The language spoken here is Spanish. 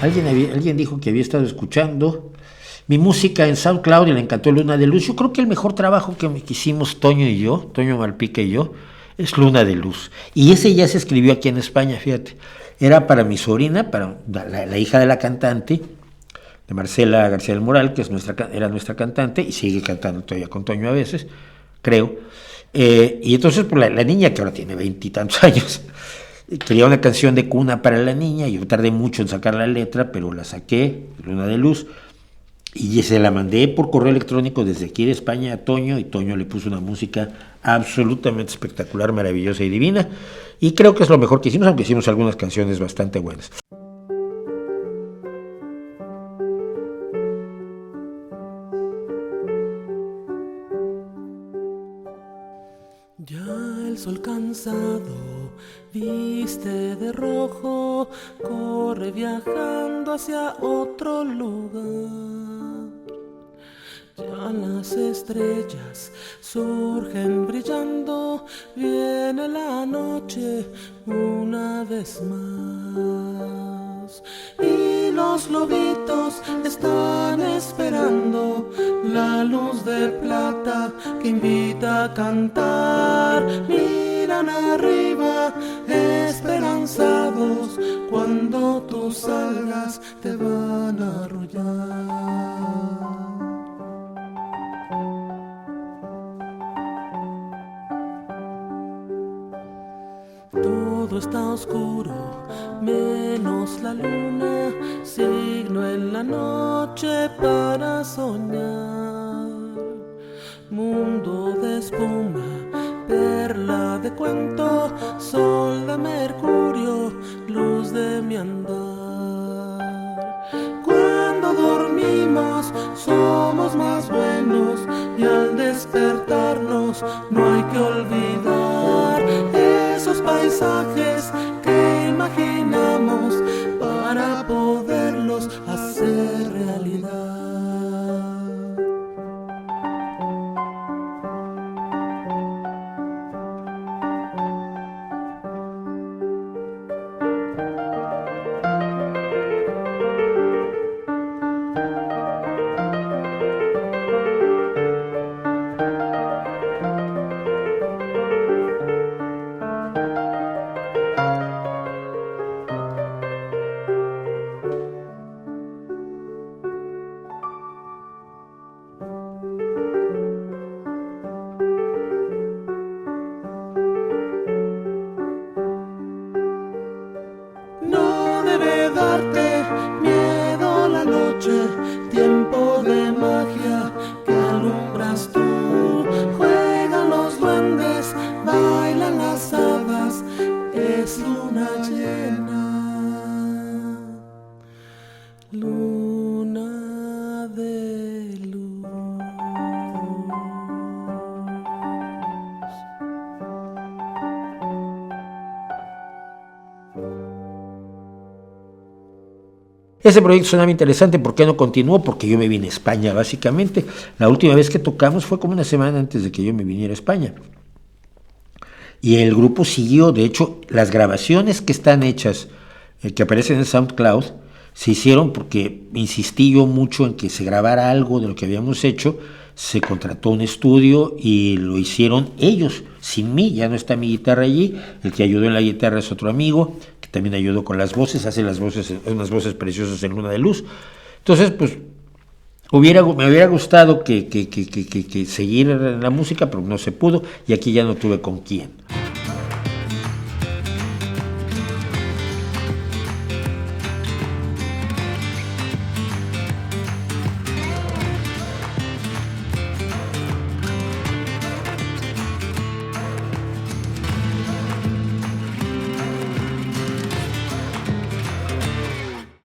Alguien dijo que había estado escuchando mi música en SoundCloud y le encantó Luna de Luz. Yo creo que el mejor trabajo que hicimos Toño Malpica y yo, es Luna de Luz. Y ese ya se escribió aquí en España, fíjate. Era para mi sobrina, para la hija de la cantante, de Marcela García del Moral, que era nuestra cantante, y sigue cantando todavía con Toño a veces, creo. Y entonces, pues, la niña, que ahora tiene 20 y tantos años, quería una canción de cuna para la niña, y yo tardé mucho en sacar la letra, pero la saqué, Luna de Luz, y se la mandé por correo electrónico desde aquí de España a Toño, y Toño le puso una música absolutamente espectacular, maravillosa y divina, y creo que es lo mejor que hicimos, aunque hicimos algunas canciones bastante buenas. Ya el sol cansado viste de rojo, corre viajando hacia otro lugar. Ya las estrellas surgen brillando, viene la noche una vez más. Y los lobitos están esperando la luz de plata que invita a cantar. Miran arriba esperanzados, cuando tú salgas te van a arrullar. Todo está oscuro, menos la luna, signo en la noche para soñar. Mundo de espuma, perla de cuento, sol de mercurio, luz de mi andar. Cuando dormimos somos más buenos, y al despertarnos no hay que olvidar esos paisajes que imaginamos para poderlos hacer realidad. No debe darte miedo la noche, tiempo de magia que alumbras tú. Juegan los duendes, bailan las hadas, es luna llena, luna de luz. Ese proyecto sonaba interesante. ¿Por qué no continuó? Porque yo me vine a España, básicamente. La última vez que tocamos fue como una semana antes de que yo me viniera a España. Y el grupo siguió. De hecho, las grabaciones que están hechas, que aparecen en SoundCloud, se hicieron porque insistí yo mucho en que se grabara algo de lo que habíamos hecho. Se contrató un estudio y lo hicieron ellos, sin mí. Ya no está mi guitarra allí. El que ayudó en la guitarra es otro amigo, que también ayudó con las voces, hace las voces, unas voces preciosas en Luna de Luz. Entonces, pues, me hubiera gustado que seguir en la música, pero no se pudo, y aquí ya no tuve con quién.